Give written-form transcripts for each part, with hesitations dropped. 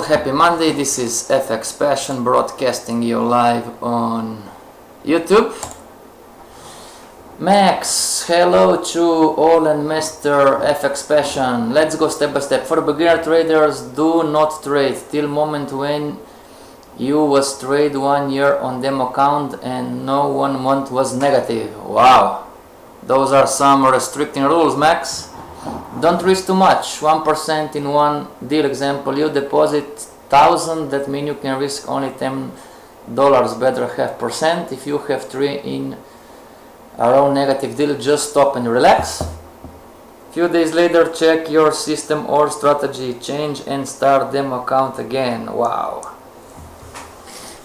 happy Monday. This is FXPassion broadcasting you live on YouTube. Max, hello to all and Mr. FXPassion. Let's go step by step. For beginner traders, do not trade till moment when you was trade 1 year on demo account and no 1 month was negative. Wow, those are some restricting rules, Max. Don't risk too much. 1% in one deal. Example, you deposit 1,000, that means you can risk only $10. Better 0.5%. If you have 3 in a row negative deal, just stop and relax. Few days later, check your system or strategy change and start demo account again. Wow.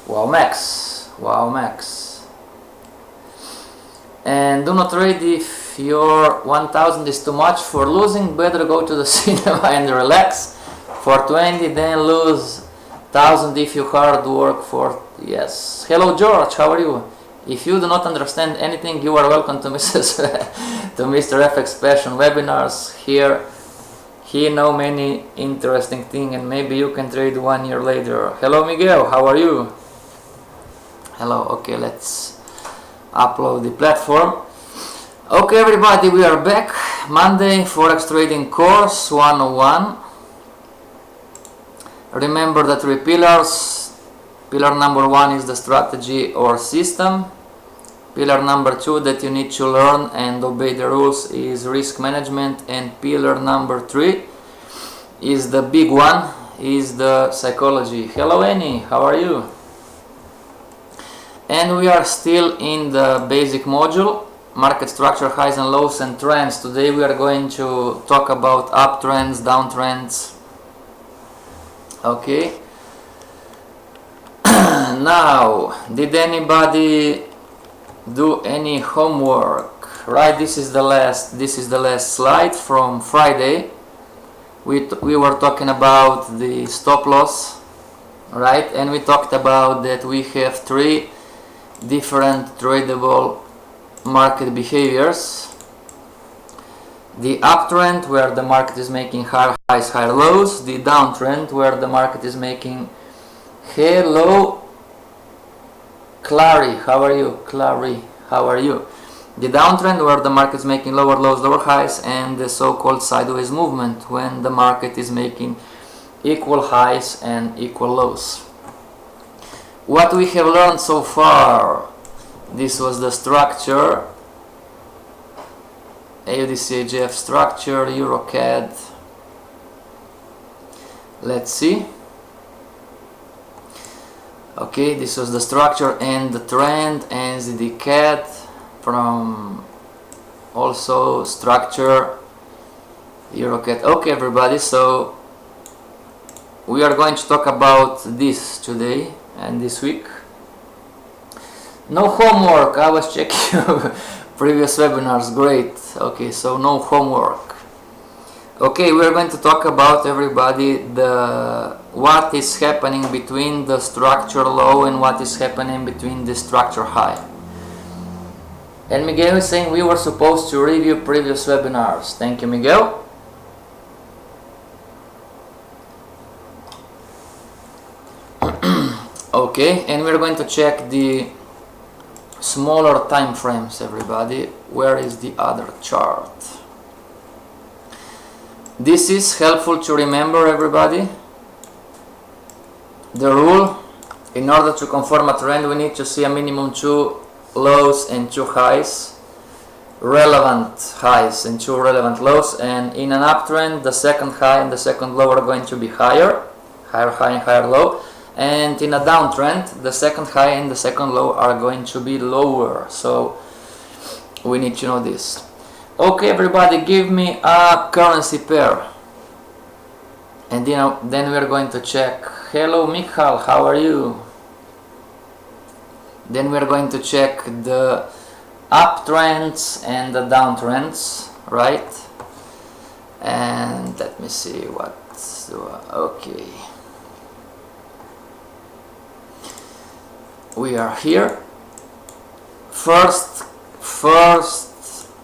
Wow, Max. Wow, Max. And do not trade if your 1,000 is too much for losing. Better go to the cinema and relax for 20, then lose 1,000 if you hard work for. Yes. Hello George, how are you? If you do not understand anything, you are welcome to Mr. FXPassion webinars. Here he know many interesting things and maybe you can trade 1 year later. Hello Miguel, how are you? Hello. Okay, let's upload the platform. Okay everybody, we are back. Monday Forex Trading Course 101. Remember the 3 pillars. Pillar number 1 is the strategy or system. Pillar number 2 that you need to learn and obey the rules is risk management. And pillar number 3 is the big one, is the psychology. Hello Annie, how are you? And we are still in the basic module. Market structure, highs and lows and trends. Today we are going to talk about uptrends, downtrends. Okay. Now, did anybody do any homework? Right, this is the last slide from Friday. We were talking about the stop loss, right? And we talked about that we have 3 different tradable market behaviors. The uptrend, where the market is making higher highs, higher lows. The downtrend, where the market is making hello Clary, how are you? Clary, how are you? The downtrend, where the market is making lower lows, lower highs, and the so-called sideways movement, when the market is making equal highs and equal lows. What we have learned so far: this was the structure, AUDCHF structure, EuroCAD. Let's see. Okay, this was the structure and the trend, and the CAD from also structure, EuroCAD. Okay everybody, so we are going to talk about this today and this week. No homework, I was checking previous webinars, great. Okay, so no homework. Okay, we are going to talk about, everybody, what is happening between the structure low and what is happening between the structure high. And Miguel is saying we were supposed to review previous webinars. Thank you, Miguel. Okay, and we're going to check the smaller time frames, everybody. Where is the other chart? This is helpful to remember, everybody. The rule: in order to confirm a trend, we need to see a minimum 2 lows and 2 highs, relevant highs and 2 relevant lows. And in an uptrend, the second high and the second low are going to be higher high and higher low. And in a downtrend, the second high and the second low are going to be lower. So we need to know this. Okay everybody, give me a currency pair. And then we are going to check. Hello Michal, how are you? Then we are going to check the uptrends and the downtrends, right? And let me see okay. We are here. First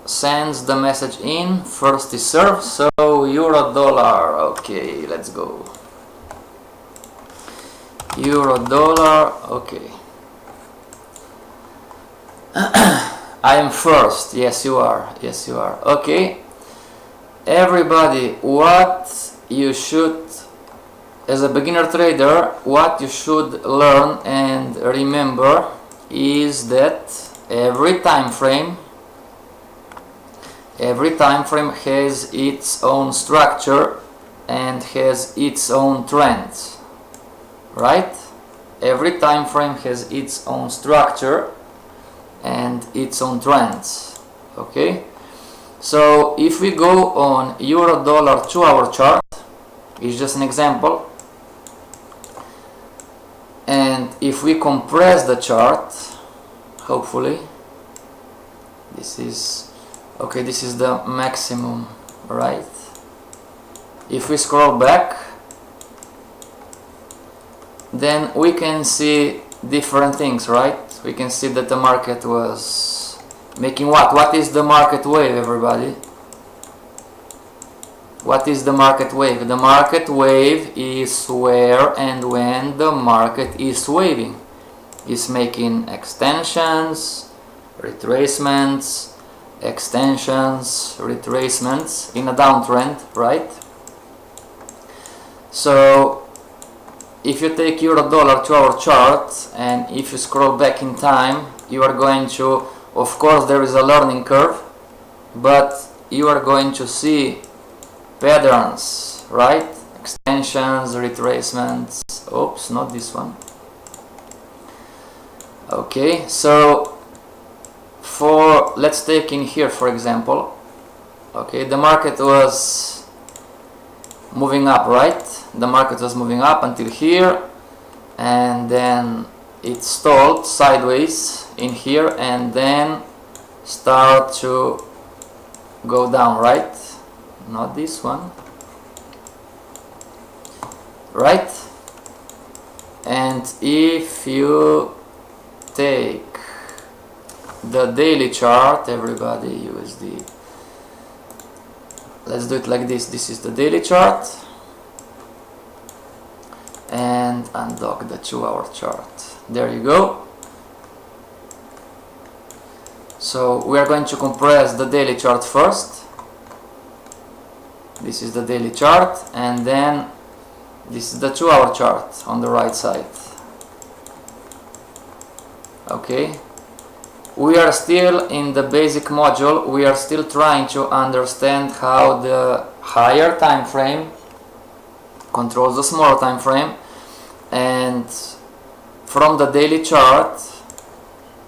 sends the message in, first is served. So euro dollar. Okay, let's go. Euro dollar. Okay. I am first. Yes, you are. Yes, you are. Okay. Everybody, what you should, as a beginner trader, what you should learn and remember is that every time frame has its own structure and has its own trends, right? Every time frame has its own structure and its own trends. Okay, so if we go on euro dollar 2-hour chart, it's just an example, and if we compress the chart, hopefully this is okay, this is the maximum, right? If we scroll back, then we can see different things, right? We can see that the market was making what? What is the market wave, everybody? What is the market wave? The market wave is where and when the market is waving. It's making extensions, retracements, extensions, retracements in a downtrend, right? So if you take euro dollar 2-hour chart and if you scroll back in time, you are going to, of course there is a learning curve, but you are going to see patterns, right? Extensions, retracements. Oops, not this one. Okay, so for, let's take in here for example, okay, the market was moving up, right? The market was moving up until here, and then it stalled sideways in here and then start to go down, right? Not this one, right? And if you take the daily chart, everybody, USD, let's do it like this. This is the daily chart, and undock the 2-hour chart. There you go. So we are going to compress the daily chart first. This is the daily chart, and then this is the 2-hour chart on the right side. Okay, we are still in the basic module. We are still trying to understand how the higher time frame controls the smaller time frame, and from the daily chart,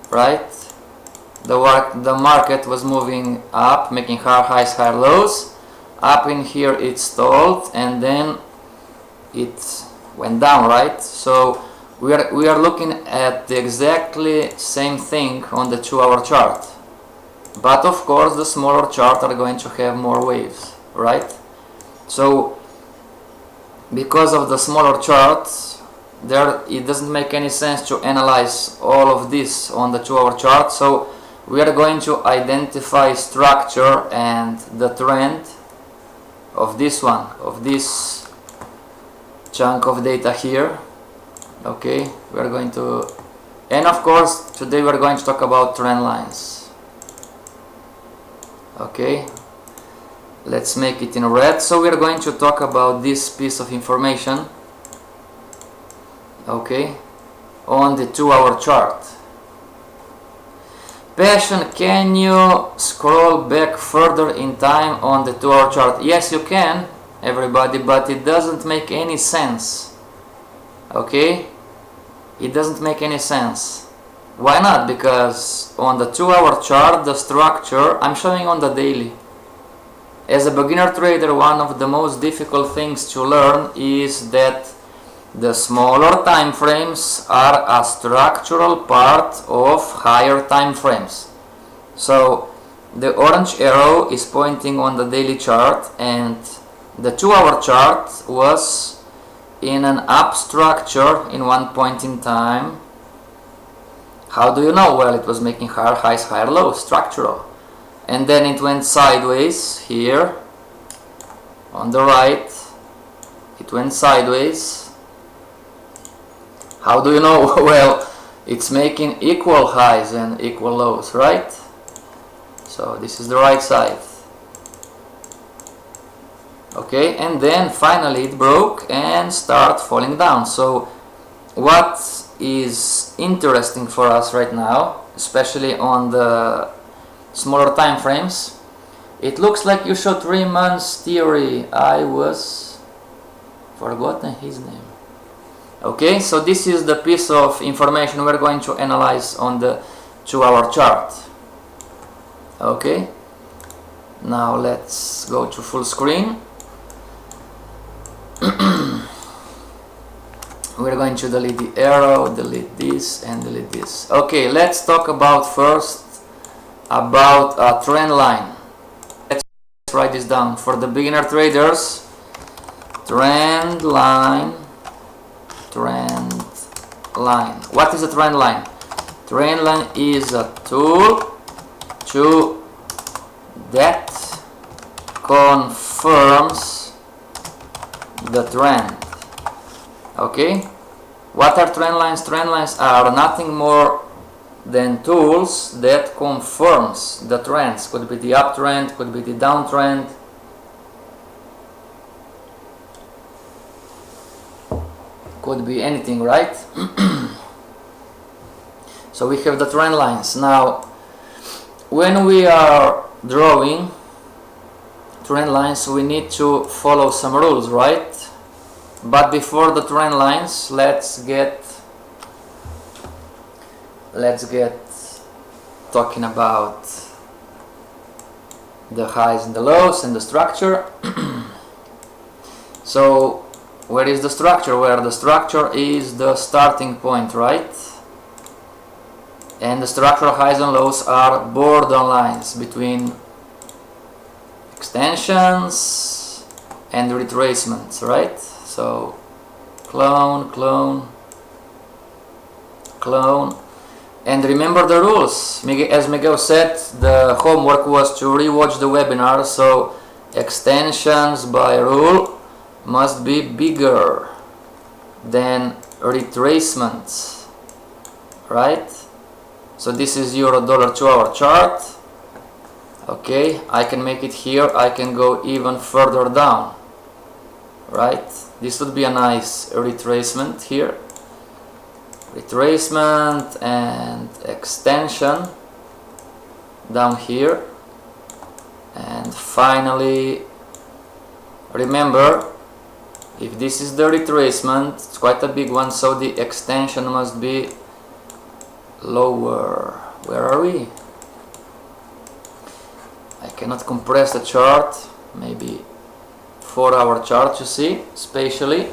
right, the market was moving up, making higher highs, higher lows. Up in here it stalled and then it went down, right? So we are looking at the exactly same thing on the 2-hour chart, but of course the smaller chart are going to have more waves, right? So because of the smaller charts, it doesn't make any sense to analyze all of this on the 2-hour chart. So we are going to identify structure and the trend of this one, of this chunk of data here. Okay, we are going to, and of course today we are going to talk about trend lines. Okay, let's make it in red. So we are going to talk about this piece of information, okay, on the 2-hour chart. Passion, can you scroll back further in time on the 2-hour chart? Yes, you can, everybody, but it doesn't make any sense. Okay, it doesn't make any sense. Why not? Because on the 2-hour chart, the structure, I'm showing on the daily. As a beginner trader, one of the most difficult things to learn is that the smaller time frames are a structural part of higher time frames. So the orange arrow is pointing on the daily chart, and the 2-hour chart was in an up structure in one point in time. How do you know? Well, it was making higher highs, higher lows, structural. And then it went sideways here on the right. It went sideways. How do you know? Well, it's making equal highs and equal lows, right? So this is the right side. Okay, and then finally it broke and started falling down. So what is interesting for us right now, especially on the smaller time frames, it looks like you show 3 months theory. I was forgotten his name. Okay, so this is the piece of information we're going to analyze on the 2-hour chart. Okay, now let's go to full screen. We're going to delete the arrow, delete this and delete this. Okay, let's talk about first about a trend line. Let's write this down for the beginner traders. Trend line. What is a trend line? Trend line is a tool that confirms the trend. Okay, what are trend lines? Trend lines are nothing more than tools that confirms the trends. Could be the uptrend, could be the downtrend, could be anything, right? So we have the trend lines. Now when we are drawing trend lines, we need to follow some rules, right? But before the trend lines, let's get talking about the highs and the lows and the structure. So where is the structure? Where the structure is the starting point, right? And the structural highs and lows are borderlines between extensions and retracements, right? So clone, clone, clone, and remember the rules. As Miguel said, the homework was to rewatch the webinar. So extensions by rule must be bigger than retracements, right? So this is euro-dollar 2-hour chart. Okay, I can make it here. I can go even further down, right? This would be a nice retracement here. Retracement and extension down here. And finally, remember, if this is the retracement, it's quite a big one, so the extension must be lower. Where are we? I cannot compress the chart. Maybe 4-hour chart, you see, spatially.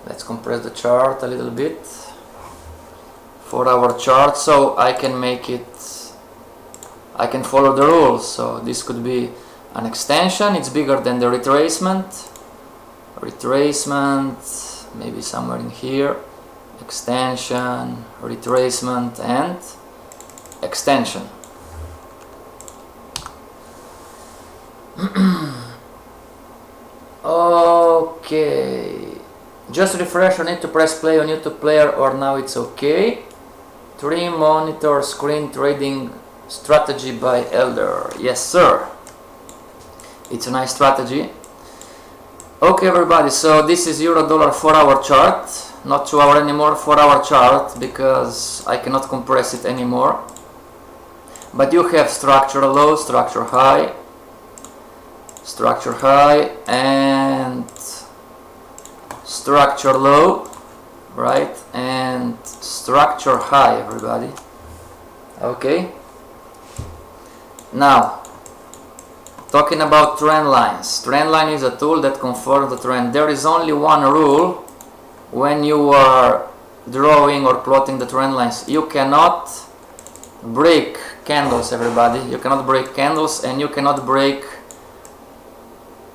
Let's compress the chart a little bit. 4-hour chart, so I can make it, I can follow the rules. So this could be an extension, it's bigger than the retracement. Retracement, maybe somewhere in here. Extension, retracement, and extension. Okay, just refresh. I need to press play on YouTube player, or now it's okay. 3 monitor screen trading strategy by Elder. Yes sir, it's a nice strategy. Okay everybody, so this is euro-dollar 4-hour chart, not 2-hour anymore, 4-hour chart, because I cannot compress it anymore. But you have structure low, structure high, and structure low, right? And structure high, everybody. Okay, now talking about trend lines. Trend line is a tool that confirms the trend. There is only one rule when you are drawing or plotting the trend lines. You cannot break candles, everybody. You cannot break candles, and you cannot break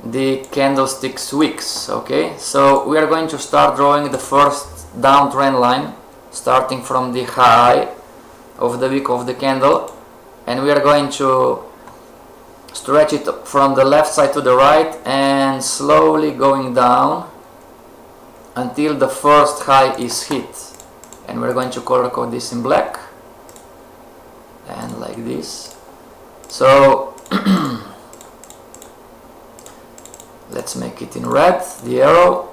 the candlesticks wicks. Okay, so we are going to start drawing the first downtrend line, starting from the high of the wick of the candle, and we are going to stretch it from the left side to the right and slowly going down until the first high is hit. And we're going to color code this in black and like this. So let's make it in red, the arrow.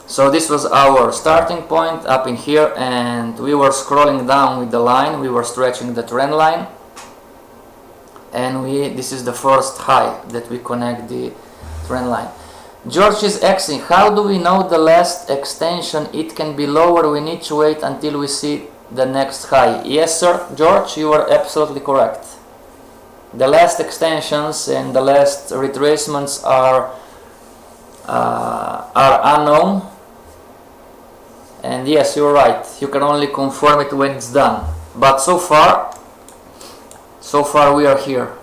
So this was our starting point up in here, and we were scrolling down with the line, we were stretching the trend line, and this is the first high that we connect the trend line. George is asking, how do we know the last extension? It can be lower, we need to wait until we see the next high. Yes sir, George, you are absolutely correct. The last extensions and the last retracements are unknown. And yes, you're right, you can only confirm it when it's done. But so far we are here.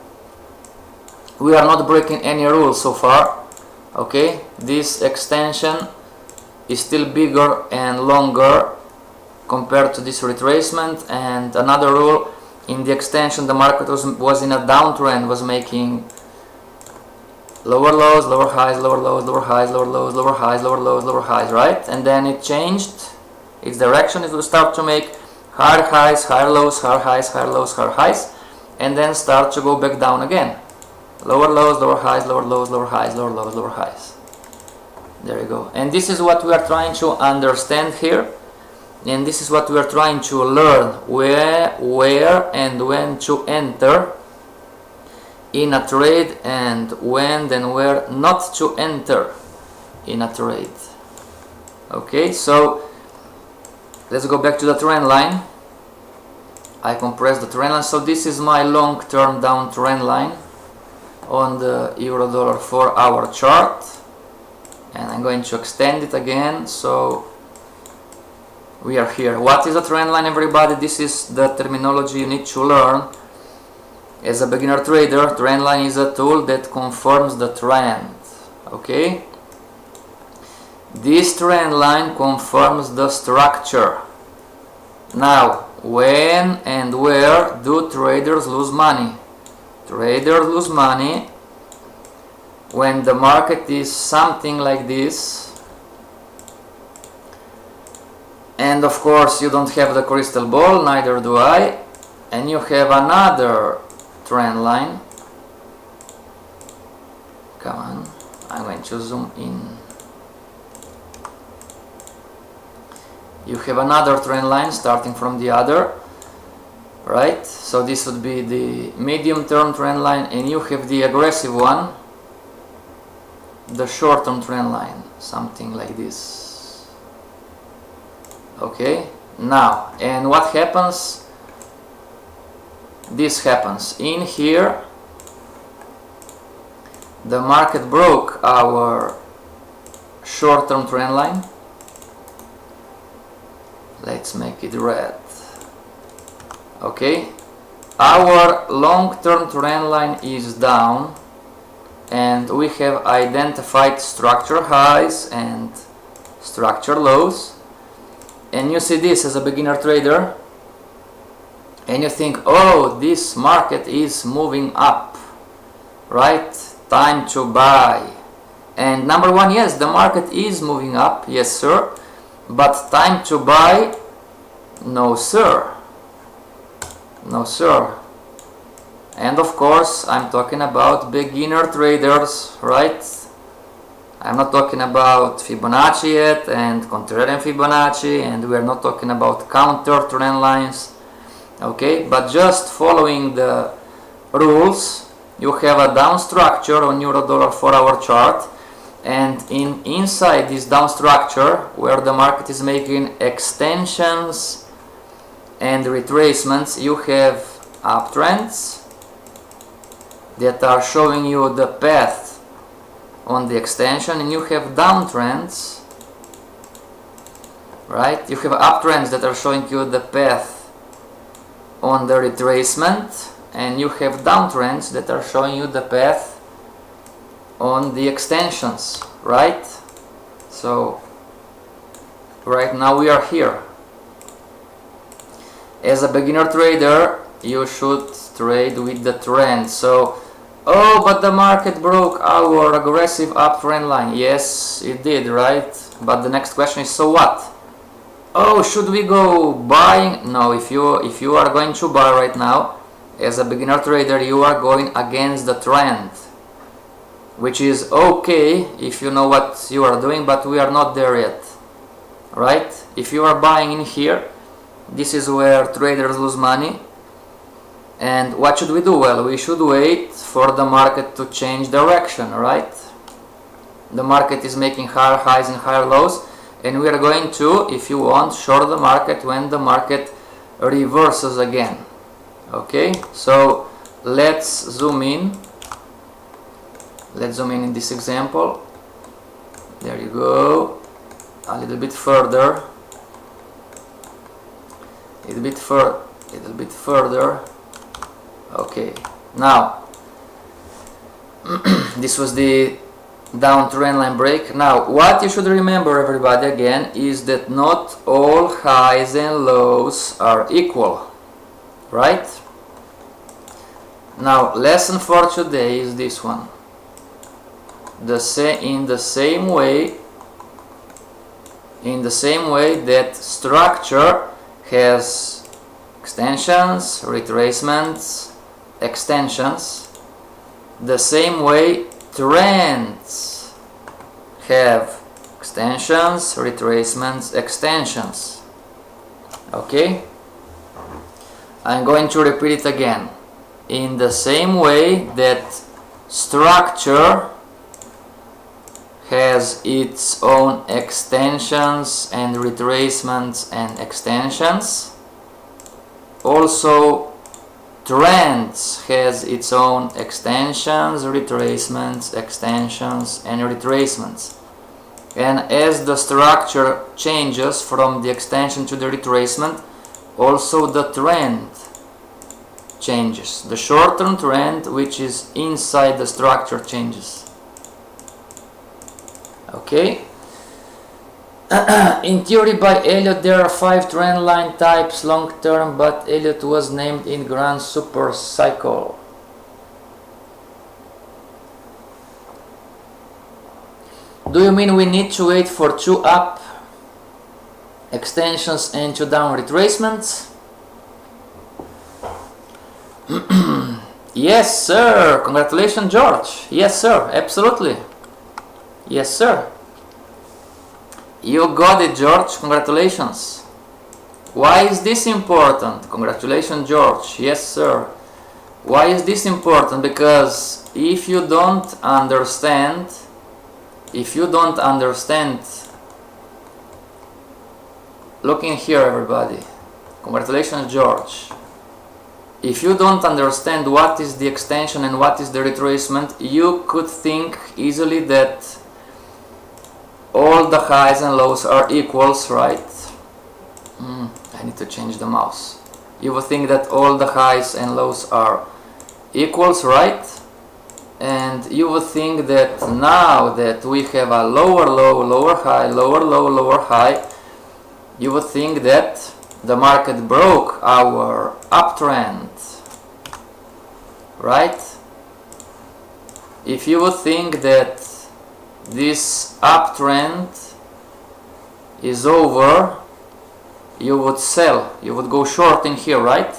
We are not breaking any rules so far. Okay, this extension is still bigger and longer compared to this retracement. And another rule, in the extension the market was in a downtrend, was making lower lows, lower highs, lower lows, lower highs, lower lows, lower highs, lower lows, lower highs, right? And then it changed its direction. It will start to make higher highs, higher lows, higher highs, higher lows, higher highs, and then start to go back down again. Lower lows, lower highs, lower lows, lower highs, lower lows, lower highs. There you go. And this is what we are trying to understand here. And this is what we are trying to learn, where and when to enter in a trade, and when and where not to enter in a trade. Okay, so let's go back to the trend line. I compress the trend line. So this is my long-term down trend line on the euro-dollar 4-hour chart, and I'm going to extend it again. So we are here. What is a trend line, everybody? This is the terminology you need to learn as a beginner trader. Trend line is a tool that confirms the trend. Okay, this trend line confirms the structure. Now, when and where do traders lose money? Traders lose money when the market is something like this, and of course you don't have the crystal ball, neither do I, and you have another trend line. Come on, I'm going to zoom in. You have another trend line starting from the other, right? So this would be the medium term trend line, and you have the aggressive one, the short term trend line, something like this. Okay, now, and what happens? This happens in here. The market broke our short term trend line. Let's make it red. Okay, our long-term trend line is down, and we have identified structure highs and structure lows. And you see this as a beginner trader, and you think, oh, this market is moving up, right? Time to buy. And number one, yes, the market is moving up, yes sir, but time to buy, no sir. No sir. And of course I'm talking about beginner traders, right? I'm not talking about Fibonacci yet, and contrarian Fibonacci, and we are not talking about counter trend lines. Okay, but just following the rules, you have a down structure on euro-dollar 4-hour chart, and inside this down structure, where the market is making extensions and retracements, you have uptrends that are showing you the path on the extension, and you have downtrends, right? You have uptrends that are showing you the path on the retracement, and you have downtrends that are showing you the path on the extensions, right? So right now we are here. As a beginner trader, you should trade with the trend. So, oh, but the market broke our aggressive uptrend line. Yes, it did, right? But the next question is, so what? Oh, should we go buying? No, if you are going to buy right now, as a beginner trader, you are going against the trend, which is okay if you know what you are doing, but we are not there yet, right? If you are buying in here, this is where traders lose money. And what should we do? Well, we should wait for the market to change direction, right? The market is making higher highs and higher lows, and we are going to, if you want, short the market when the market reverses again. Okay, so let's zoom in. Let's zoom in this example. There you go. A little bit further. A little bit further. Okay, now this was the downtrend line break. Now what you should remember, everybody, again, is that not all highs and lows are equal, right? Now lesson for today is this one. In the same way that structure has extensions, retracements, extensions, the same way trends have extensions, retracements, extensions. Okay, I'm going to repeat it again. In the same way that structure has its own extensions and retracements and extensions, also trends has its own extensions, retracements, extensions and retracements. And as the structure changes from the extension to the retracement, also the trend changes. The short-term trend, which is inside the structure, changes. Okay. In theory by Elliott, there are 5 trend line types long term, but Elliott was named in Grand Super Cycle. Do you mean we need to wait for 2 up extensions and 2 down retracements? Yes, sir. Congratulations, George. Yes, sir. Absolutely. Yes, sir. You got it, George. Congratulations. Why is this important? Congratulations, George. Yes, sir. Why is this important? Because if you don't understand, look in here, everybody. Congratulations, George. If you don't understand what is the extension and what is the retracement, you could think easily that all the highs and lows are equals, right? I need to change the mouse. You would think that all the highs and lows are equals, right? And you would think that now that we have a lower low, lower high, lower low, lower high, you would think that the market broke our uptrend, right? If you would think that this uptrend is over, you would sell, you would go short in here, right?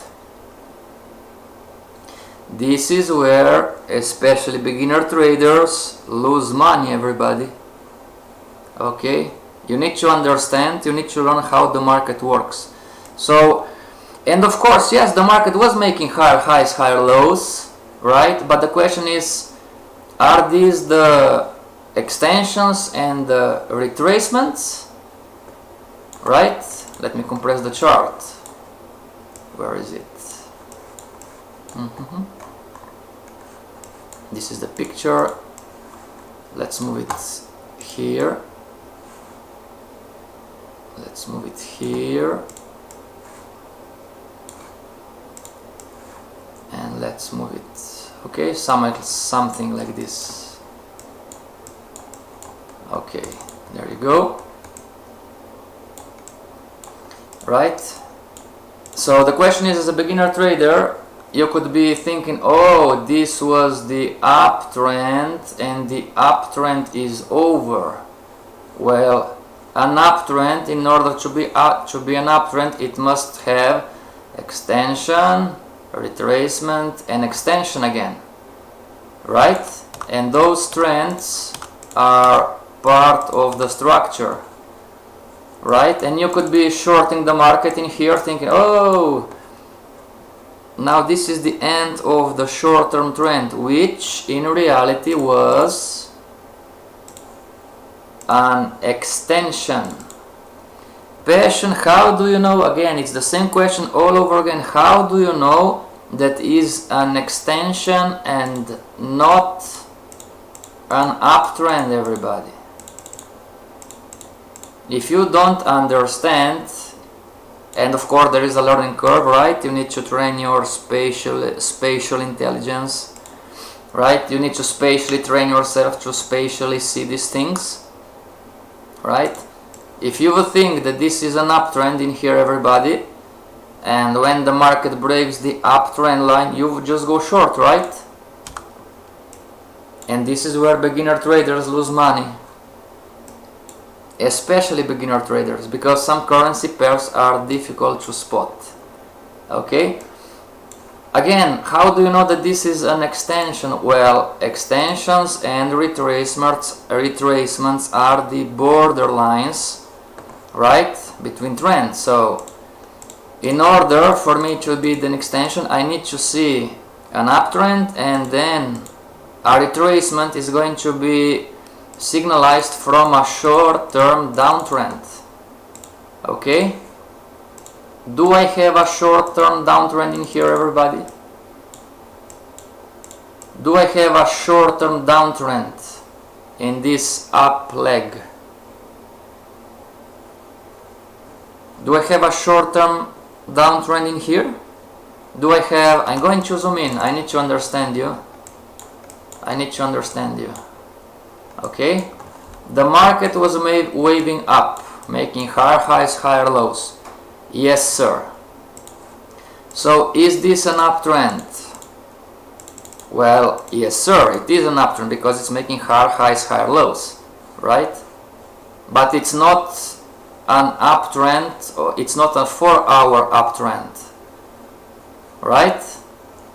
This is where especially beginner traders lose money, everybody. Okay, you need to understand, you need to learn how the market works. So, and of course, yes, the market was making higher highs, higher lows, right? But the question is, are these the extensions and the retracements, right? Let me compress the chart. Where is it? This is the picture. Let's move it here. Let's move it here. And let's move it, okay, something like this. Okay, there you go. Right? So the question is, as a beginner trader, you could be thinking, oh, this was the uptrend and the uptrend is over. Well, an uptrend, in order to be an uptrend, it must have extension, retracement, and extension again, right? And those trends are part of the structure, right? And you could be shorting the market in here thinking, oh, now this is the end of the short-term trend, which in reality was an extension. Passion, how do you know? Again, it's the same question all over again. How do you know that is an extension and not an uptrend, everybody? If you don't understand, and of course there is a learning curve, right? You need to train your spatial intelligence, right? You need to spatially train yourself to spatially see these things, right? If you would think that this is an uptrend in here, everybody, and when the market breaks the uptrend line, you would just go short, right? And this is where beginner traders lose money. Especially beginner traders, because some currency pairs are difficult to spot. Okay? Again, how do you know that this is an extension? Well, extensions and retracements are the borderlines, right, between trends. So in order for me to be an extension, I need to see an uptrend, and then a retracement is going to be signalized from a short-term downtrend. Okay? Do I have a short-term downtrend in here, everybody? Do I have a short-term downtrend in this up leg? Do I have a short-term downtrend in here? Do I have... I'm going to zoom in. I need to understand you. I need to understand you. Okay? The market was waving up, making higher highs, higher lows. Yes, sir. So, is this an uptrend? Well, yes, sir, it is an uptrend because it's making higher highs, higher lows, right? But it's not an uptrend, or it's not a 4-hour uptrend, right?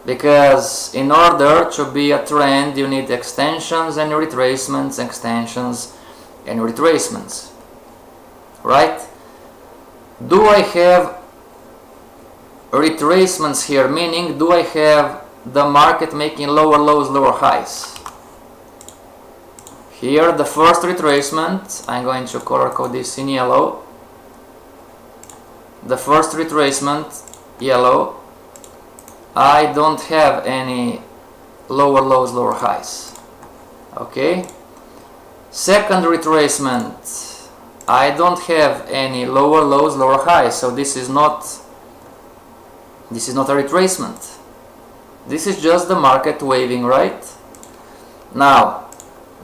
Because in order to be a trend, you need extensions and retracements, extensions and retracements, right? Do I have retracements here? Meaning, do I have the market making lower lows, lower highs? Here, the first retracement, I'm going to color code this in yellow. The first retracement, yellow. I don't have any lower lows, lower highs. Okay. Second retracement, I don't have any lower lows, lower highs. So this is not a retracement. This is just the market waving, right? Now,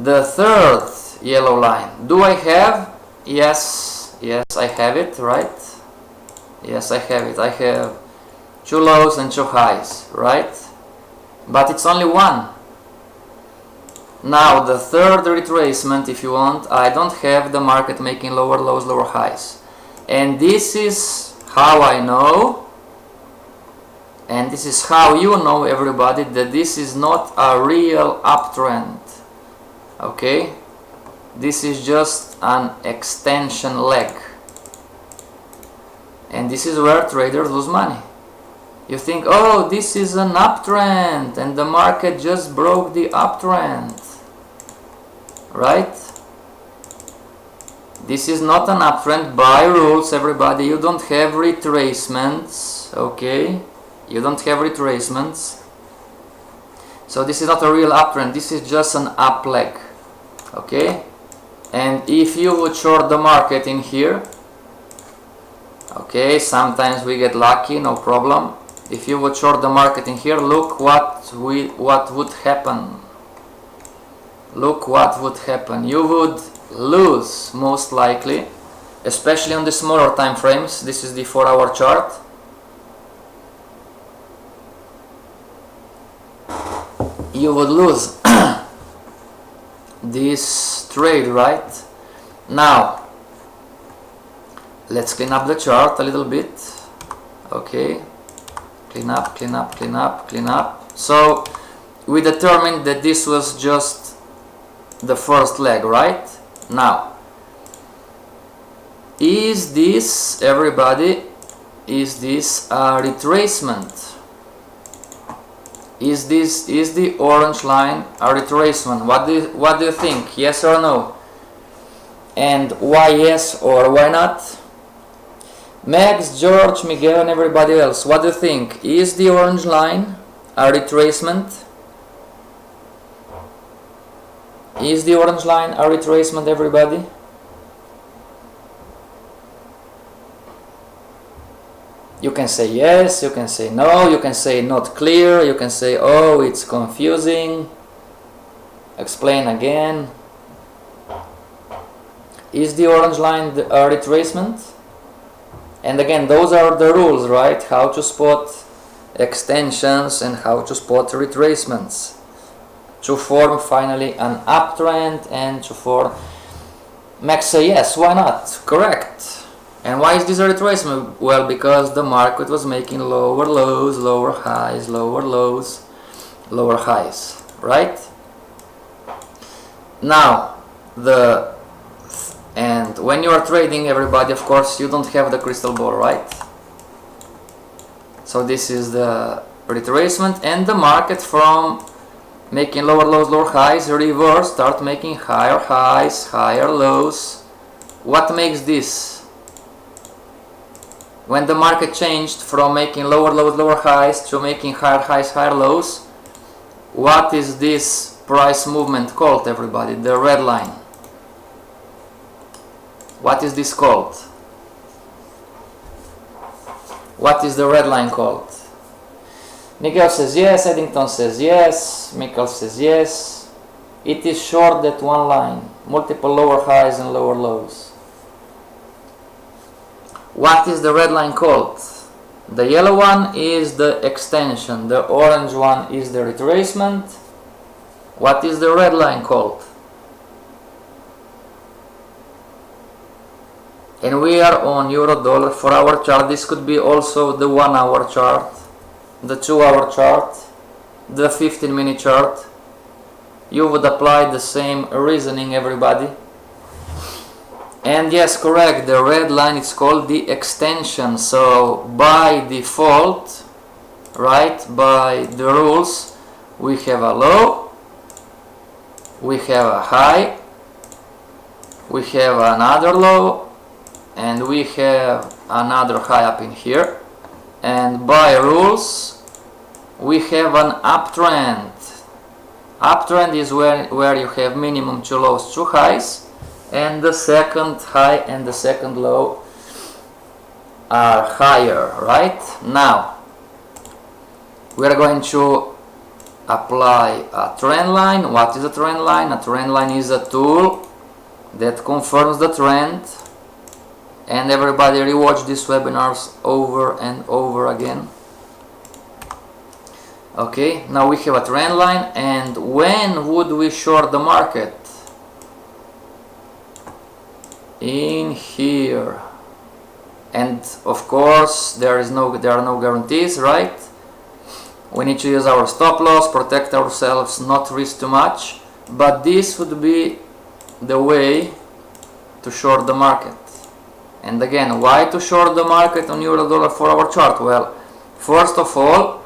the third yellow line. Do I have? Yes, I have it, right? Yes, I have it. I have 2 lows and 2 highs, right? But it's only one. Now the third retracement, if you want, I don't have the market making lower lows, lower highs. And this is how I know, and this is how you know, everybody, that this is not a real uptrend. Okay? This is just an extension leg. And this is where traders lose money. You think, oh, this is an uptrend and the market just broke the uptrend, right? This is not an uptrend by rules, everybody. You don't have retracements, okay? You don't have retracements. So this is not a real uptrend. This is just an up leg, okay? And if you would short the market in here, okay, sometimes we get lucky, no problem. If you would short the market in here, look what would happen. Look what would happen. You would lose, most likely, especially on the smaller time frames. This is the 4-hour chart. you would lose this trade, right? Now let's clean up the chart a little bit. Okay, clean up, clean up, clean up, clean up. So we determined that this was just the first leg, right? Now, is this, everybody, is this a retracement? Is the orange line a retracement? What do you think? Yes or no? And why yes or why not? Max, George, Miguel, and everybody else, what do you think? Is the orange line a retracement? Is the orange line a retracement, everybody? You can say yes, you can say no, you can say not clear, you can say oh it's confusing. Explain again. Is the orange line a retracement? And again, those are the rules, right? How to spot extensions and how to spot retracements to form finally an uptrend and to form. Max say yes, why not? Correct. And why is this a retracement? Well, because the market was making lower lows, lower highs, lower lows, lower highs, right? Now, and when you are trading, everybody, of course, you don't have the crystal ball, right? So this is the retracement, and the market from making lower lows, lower highs, reverse, start making higher highs, higher lows. What makes this? When the market changed from making lower lows, lower highs to making higher highs, higher lows, what is this price movement called, everybody? The red line. What is this called? What is the red line called? Miguel says yes, Eddington says yes, Mikkel says yes. It is short that one line, multiple lower highs and lower lows. What is the red line called? The yellow one is the extension, the orange one is the retracement. What is the red line called? And we are on euro dollar for our chart. This could be also the 1 hour chart, the 2 hour chart, the 15-minute chart. You would apply the same reasoning, everybody. And yes, correct, the red line is called the extension. So by default, right, by the rules, we have a low, we have a high, we have another low, and we have another high up in here. And by rules, we have an uptrend. Uptrend is where you have minimum 2 lows, 2 highs, and the second high and the second low are higher, right? Now we are going to apply a trend line. What is a trend line? A trend line is a tool that confirms the trend, and everybody rewatch these webinars over and over again. Okay, now we have a trend line, and when would we short the market? In here. And of course there are no guarantees, right? We need to use our stop loss, protect ourselves, not risk too much, but this would be the way to short the market. And again, why to short the market on euro dollar for our chart? Well, first of all,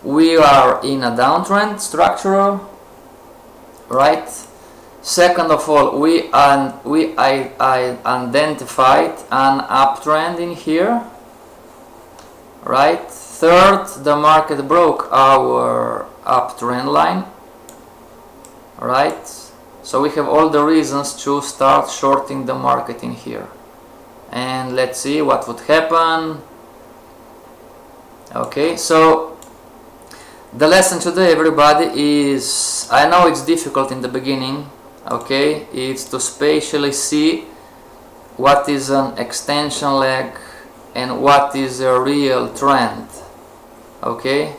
we are in a downtrend structural, right? Second of all, we identified an uptrend in here, right? Third, the market broke our uptrend line, right? So we have all the reasons to start shorting the market in here. And let's see what would happen. Okay, so the lesson today, everybody, is, I know it's difficult in the beginning, okay, it's to spatially see what is an extension leg and what is a real trend. Okay,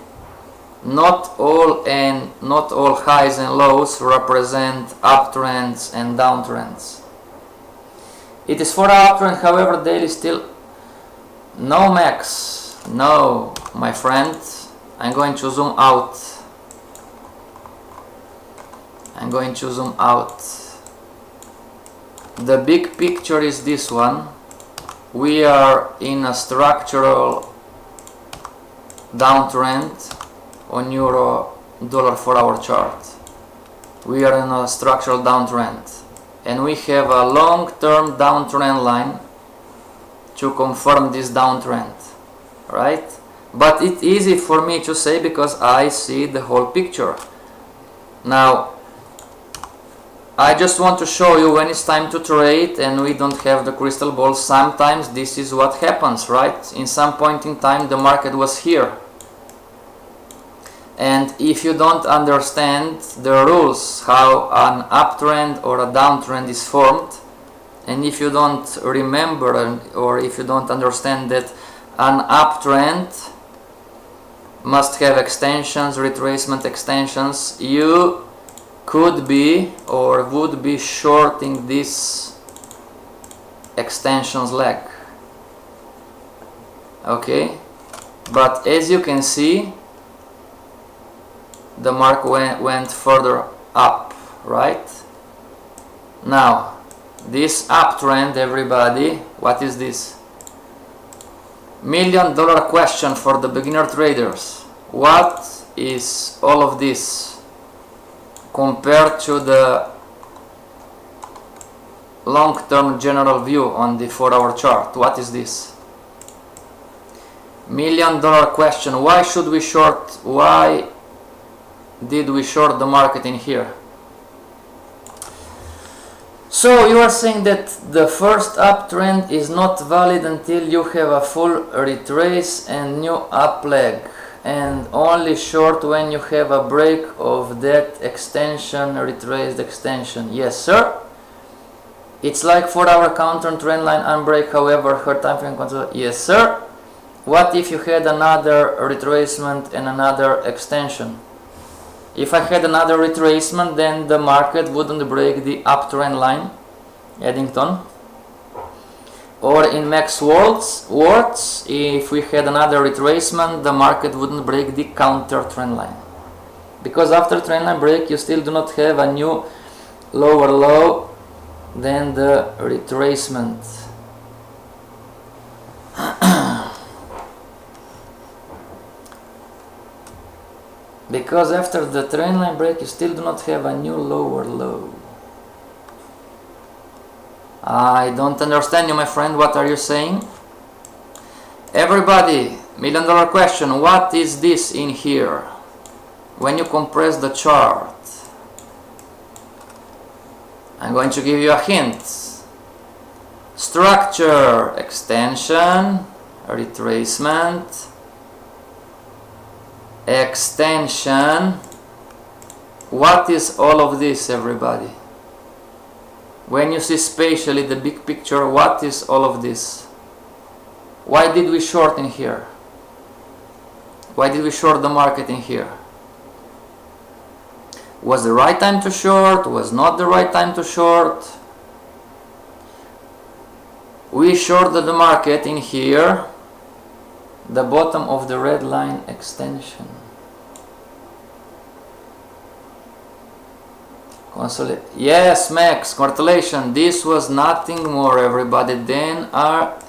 not all highs and lows represent uptrends and downtrends. It is for uptrend, however, daily still. No, Max, no, my friend. I'm going to zoom out. I'm going to zoom out. The big picture is this one. We are in a structural downtrend on euro dollar 4 hour chart. We are in a structural downtrend, and we have a long-term downtrend line to confirm this downtrend, right? But it's easy for me to say because I see the whole picture. Now I just want to show you when it's time to trade and we don't have the crystal ball. Sometimes this is what happens, right? In some point in time the market was here, and if you don't understand the rules how an uptrend or a downtrend is formed, and if you don't remember or if you don't understand that an uptrend must have extensions, retracement extensions, you could be or would be shorting this extensions leg. Okay, but as you can see, the mark went further up, right? Now this uptrend, everybody, what is this? $1 million question for the beginner traders. What is all of this compared to the long-term general view on the 4 hour chart? What is this? $1 million question. Why should we short? Why did we short the market in here? So you are saying that the first uptrend is not valid until you have a full retrace and new up leg, and only short when you have a break of that extension, retraced extension. Yes, sir. It's like 4 hour counter and trend line unbreak, however, her time frame control. Yes, sir. What if you had another retracement and another extension? If I had another retracement, then the market wouldn't break the uptrend line, Eddington. Or in Max words, if we had another retracement, the market wouldn't break the counter trend line. Because after trend line break, you still do not have a new lower low than the retracement. Because after the trend line break, you still do not have a new lower low. I don't understand you, my friend. What are you saying? Everybody, $1 million question. What is this in here? When you compress the chart, I'm going to give you a hint. Structure, extension, retracement, extension. What is all of this, everybody? When you see spatially the big picture, what is all of this? Why did we short in here? Why did we short the market in here? Was the right time to short? Was not the right time to short? We shorted the market in here, the bottom of the red line extension. Yes, Max, congratulations. This was nothing more, everybody, than a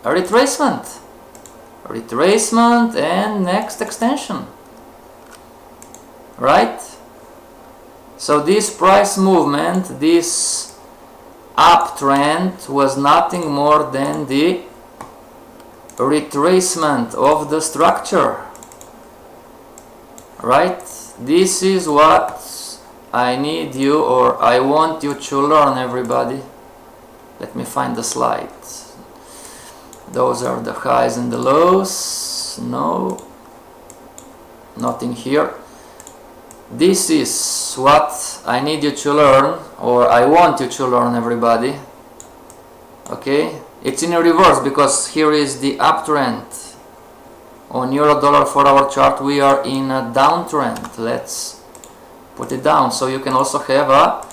retracement. Retracement and next extension. Right? So this price movement, this uptrend, was nothing more than the retracement of the structure. Right? This is what I need you, or I want you to learn, everybody. Let me find the slide. Those are the highs and the lows. No, nothing here. This is what I need you to learn, or I want you to learn, everybody. Okay, it's in reverse because here is the uptrend On euro dollar 4-hour chart we are in a downtrend. Let's put it down so you can also have a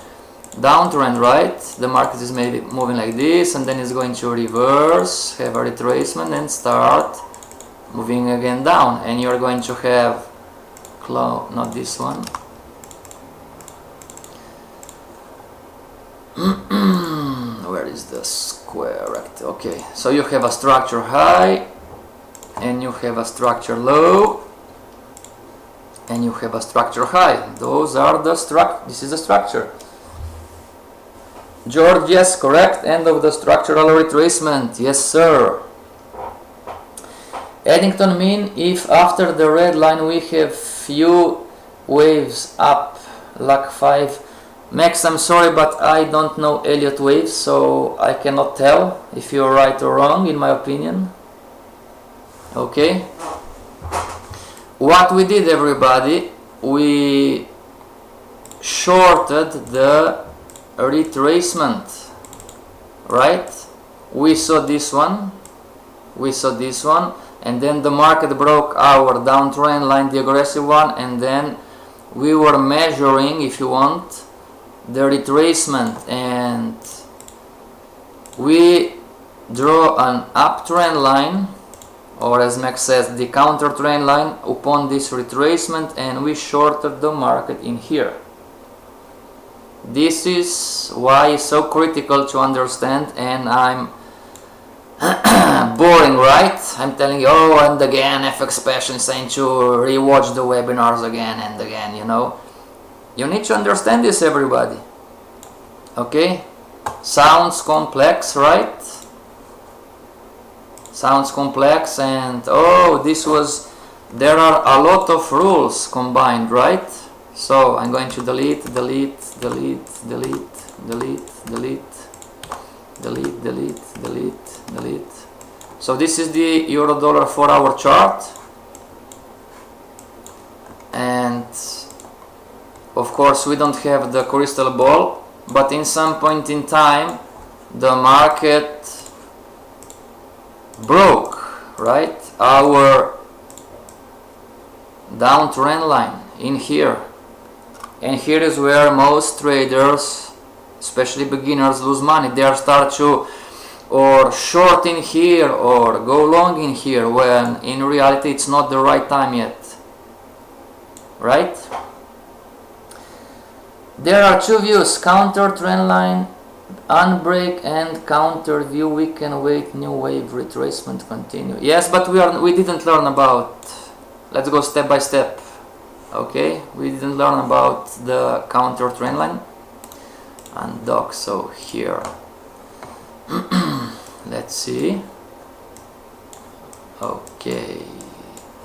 downtrend, right? The market is maybe moving like this and then it's going to reverse, have a retracement and start moving again down, and you're going to have not this one. Where is the square rect? Okay, so you have a structure high and you have a structure low and you have a structure high. Those are the this is the structure. George, yes, correct. End of the structural retracement. Yes, sir. Eddington mean if after the red line we have few waves up like 5. Max, I'm sorry, but I don't know Elliott waves, so I cannot tell if you're right or wrong, in my opinion. Okay. What we did, everybody, we shorted the retracement, right? We saw this one, and then the market broke our downtrend line, the aggressive one, and then we were measuring, if you want, the retracement, and we draw an uptrend line, or as Max says, the counter trend line upon this retracement, and we shorted the market in here. This is why it's so critical to understand, and I'm boring, right? I'm telling you, oh, and again, FXPassion saying to rewatch the webinars again and again, you know. You need to understand this, everybody. Okay? Sounds complex, right? Sounds complex, and oh, there are a lot of rules combined, right? So I'm going to delete. So this is the euro dollar 4-hour chart, and of course we don't have the crystal ball, but in some point in time the market broke, right, our downtrend line in here, and here is where most traders, especially beginners, lose money. They start to or short in here or go long in here, when in reality it's not the right time yet, right? There are two views: counter trend line, unbreak, and counter view. We can wait, new wave, retracement, continue. Yes, but we didn't learn about. Let's go step by step. Okay, we didn't learn about the counter trend line and dock. So here, let's see. Okay,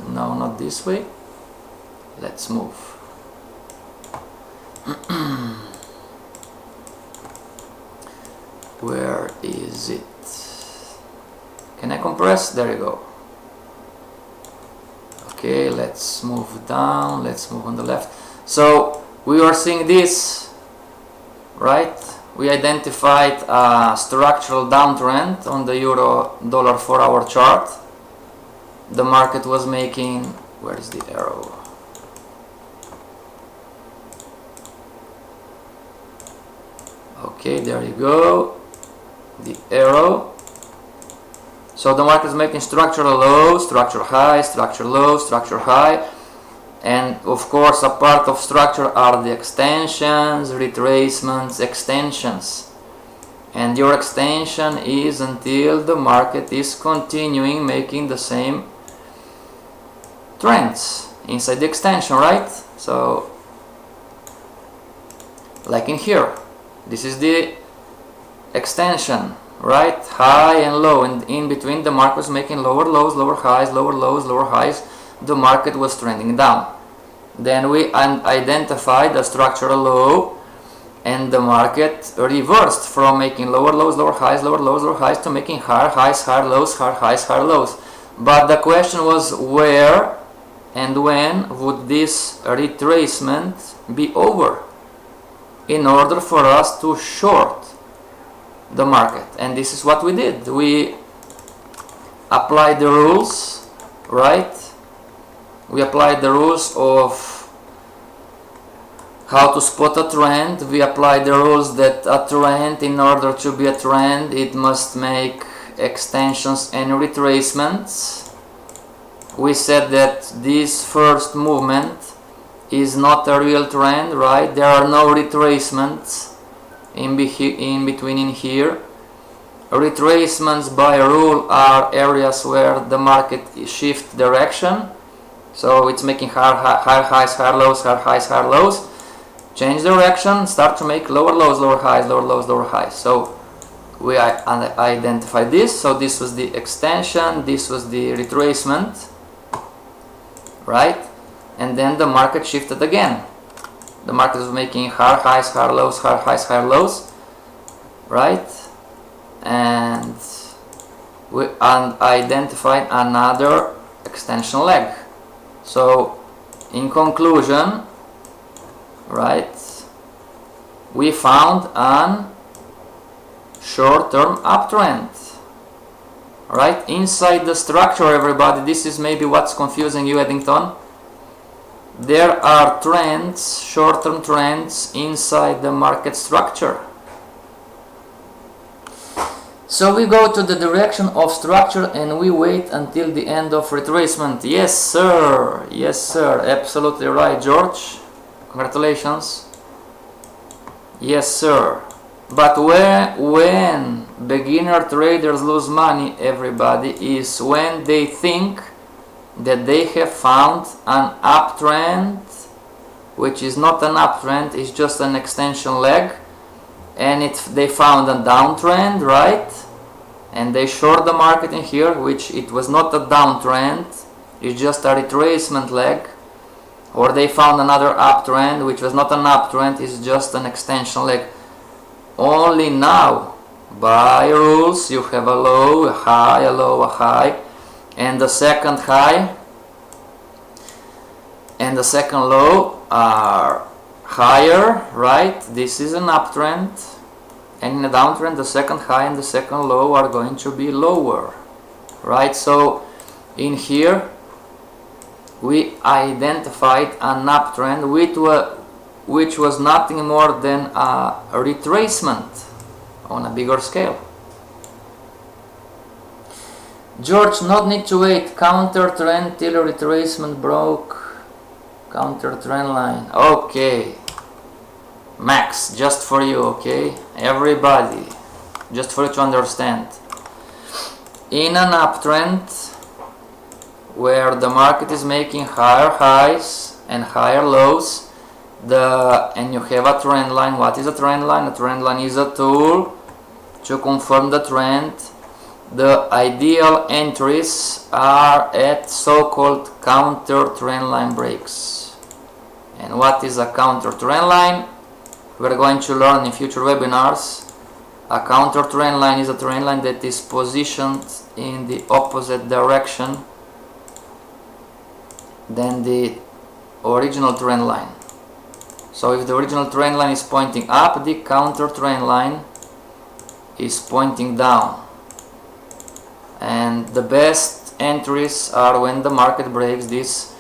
no, not this way. Let's move. Where is it? Can I compress? There you go. Okay, let's move down. Let's move on the left. So we were seeing this, right? We identified a structural downtrend on the euro dollar 4-hour chart. The market was making, where is the arrow? Okay, there you go, the arrow. So the market is making structural low, structure high, structure low, structure high, and of course a part of structure are the extensions, retracements, extensions, and your extension is until the market is continuing making the same trends inside the extension, right? So like in here, this is the extension, right? High and low, and in between the market was making lower lows, lower highs, lower lows, lower highs. The market was trending down. Then we identified a structural low, and the market reversed from making lower lows, lower highs, lower lows, lower highs, to making higher highs, higher lows, higher highs, higher lows. But the question was, where and when would this retracement be over in order for us to short the market? And this is what we did. We applied the rules, right? We applied the rules of how to spot a trend. We applied the rules that a trend, in order to be a trend, it must make extensions and retracements. We said that this first movement is not a real trend, right? There are no retracements in between in here. Retracements by rule are areas where the market shifts direction. So it's making higher highs, higher lows, higher highs, higher lows. Change direction, start to make lower lows, lower highs, lower lows, lower highs. So we identified this. So this was the extension, this was the retracement, right? And then the market shifted again. The market was making higher highs, higher lows, higher highs, higher lows, right? And we identified another extension leg. So in conclusion, right, we found an short-term uptrend, right, inside the structure. Everybody, this is maybe what's confusing you, Eddington. There are trends, short-term trends inside the market structure. So we go to the direction of structure and we wait until the end of retracement. Yes sir, absolutely right, George. Congratulations. Yes sir. But when beginner traders lose money, everybody, is when they think that they have found an uptrend, which is not an uptrend, it's just an extension leg, and they found a downtrend, right? And they short the market in here, which it was not a downtrend, it's just a retracement leg. Or they found another uptrend, which was not an uptrend, it's just an extension leg. Only now, by rules, you have a low, a high, a low, a high, and the second high and the second low are higher, right? This is an uptrend, and in a downtrend the second high and the second low are going to be lower, right? So in here we identified an uptrend which was nothing more than a retracement on a bigger scale. George, not need to wait, counter trend till retracement broke counter trend line. Okay, Max, just for you, okay, everybody, just for you to understand. In an uptrend where the market is making higher highs and higher lows, and you have a trend line. What is a trend line? A trend line is a tool to confirm the trend. The ideal entries are at so-called counter trend line breaks. And what is a counter trend line? We're going to learn in future webinars. A counter trend line is a trend line that is positioned in the opposite direction than the original trend line. So if the original trend line is pointing up, the counter trend line is pointing down. And the best entries are when the market breaks this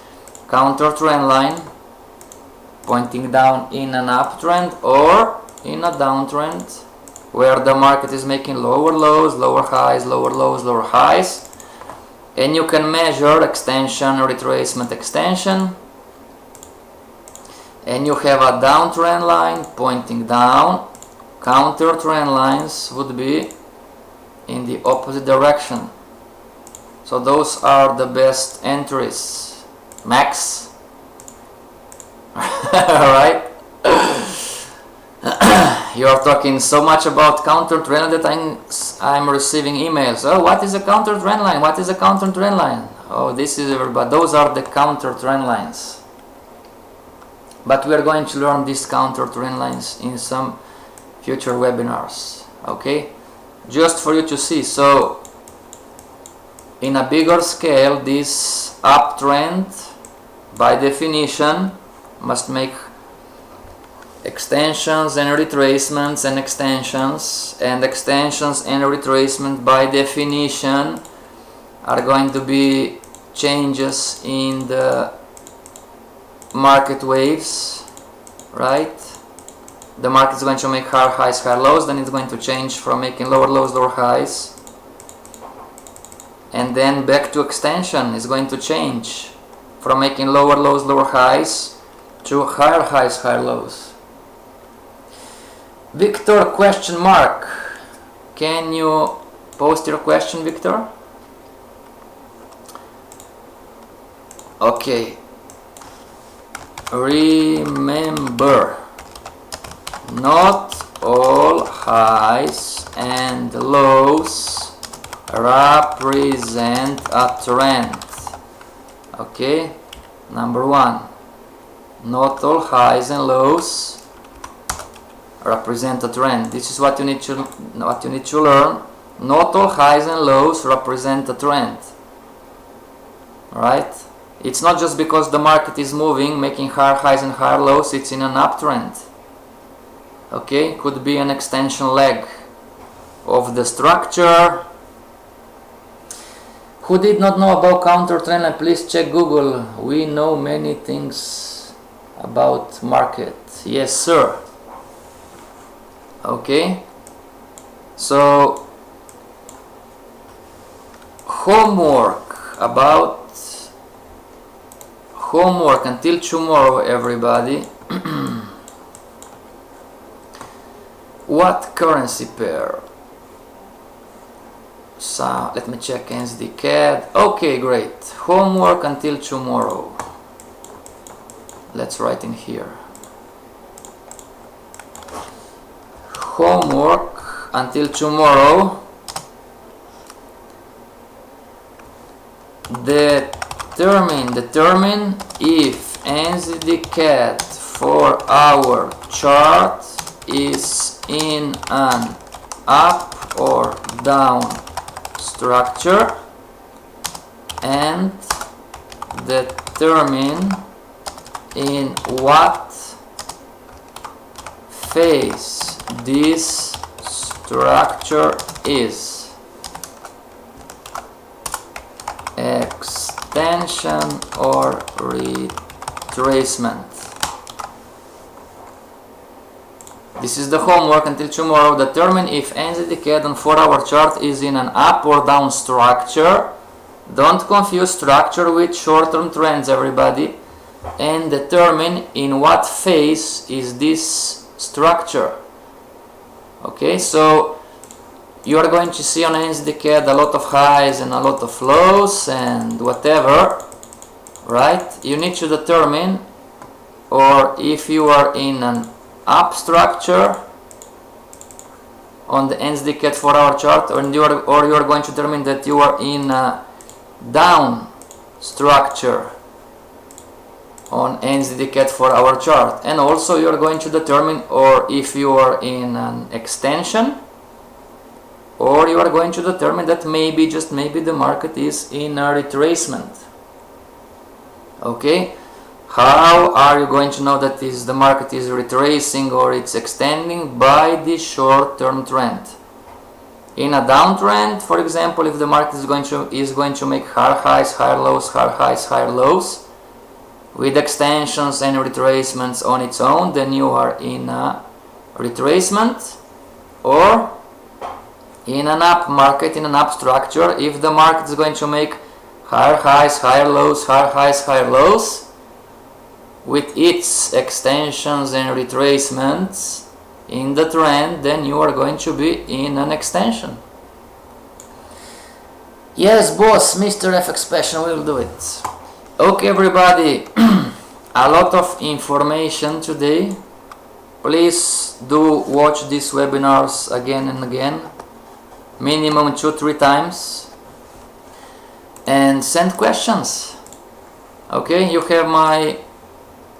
counter trend line, pointing down in an uptrend or in a downtrend, where the market is making lower lows, lower highs, lower lows, lower highs. And you can measure extension, retracement, extension. And you have a downtrend line pointing down. Counter trend lines would be in the opposite direction. So those are the best entries. Max? Alright? You are talking so much about counter trend that I'm receiving emails. Oh, what is a counter trend line? What is a counter trend line? Oh, this is everybody. Those are the counter trend lines. But we are going to learn these counter trend lines in some future webinars. Okay? Just for you to see. So in a bigger scale, this uptrend by definition must make extensions and retracements and extensions and retracement by definition are going to be changes in the market waves, right? The market is going to make higher highs, higher lows, then it's going to change from making lower lows, lower highs, and then back to extension is going to change from making lower lows, lower highs to higher highs, higher lows. Victor question mark. Can you post your question, Victor? Okay. Remember, not all highs and lows represent a trend. Okay, number one, not all highs and lows represent a trend. This is what you need to learn. Not all highs and lows represent a trend. Right? It's not just because the market is moving, making higher highs and higher lows, it's in an uptrend. Okay, could be an extension leg of the structure. Who did not know about counter trend, please check Google. We know many things about market. Yes, sir. Okay, so homework until tomorrow, everybody. What currency pair? So let me check NZD CAD. Okay, great. Homework until tomorrow. Let's write in here. Homework until tomorrow. Determine if NZD CAD for our chart is in an up or down structure, and determine in what phase this structure is. Extension or retracement. This is the homework until tomorrow. Determine if NZD CAD on 4-hour chart is in an up or down structure. Don't confuse structure with short-term trends, everybody. And determine in what phase is this structure. Okay, so you are going to see on NZD CAD a lot of highs and a lot of lows and whatever, right? You need to determine, or if you are in an up structure on the NZD CAD 4-hour chart, or you are going to determine that you are in a down structure on NZD CAD 4-hour chart, and also you are going to determine or if you are in an extension, or you are going to determine that maybe, just maybe, the market is in a retracement. Okay, how are you going to know that the market is retracing or it's extending? By the short-term trend. In a downtrend, for example, if the market is going to make higher highs, higher lows, higher highs, higher lows, with extensions and retracements on its own, then you are in a retracement. Or in an up market, in an up structure, if the market is going to make higher highs, higher lows, higher highs, higher lows, with its extensions and retracements in the trend, then you are going to be in an extension. Yes, boss, Mr. FXPassion will do it. Okay, everybody, a lot of information today. Please do watch these webinars again and again, minimum 2-3 times, and send questions. Okay, you have my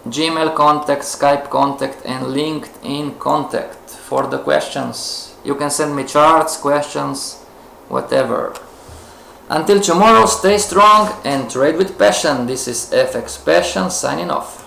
Gmail contact, Skype contact, and LinkedIn contact for the questions. You can send me charts, questions, whatever. Until tomorrow, stay strong and trade with passion. This is FXPassion signing off.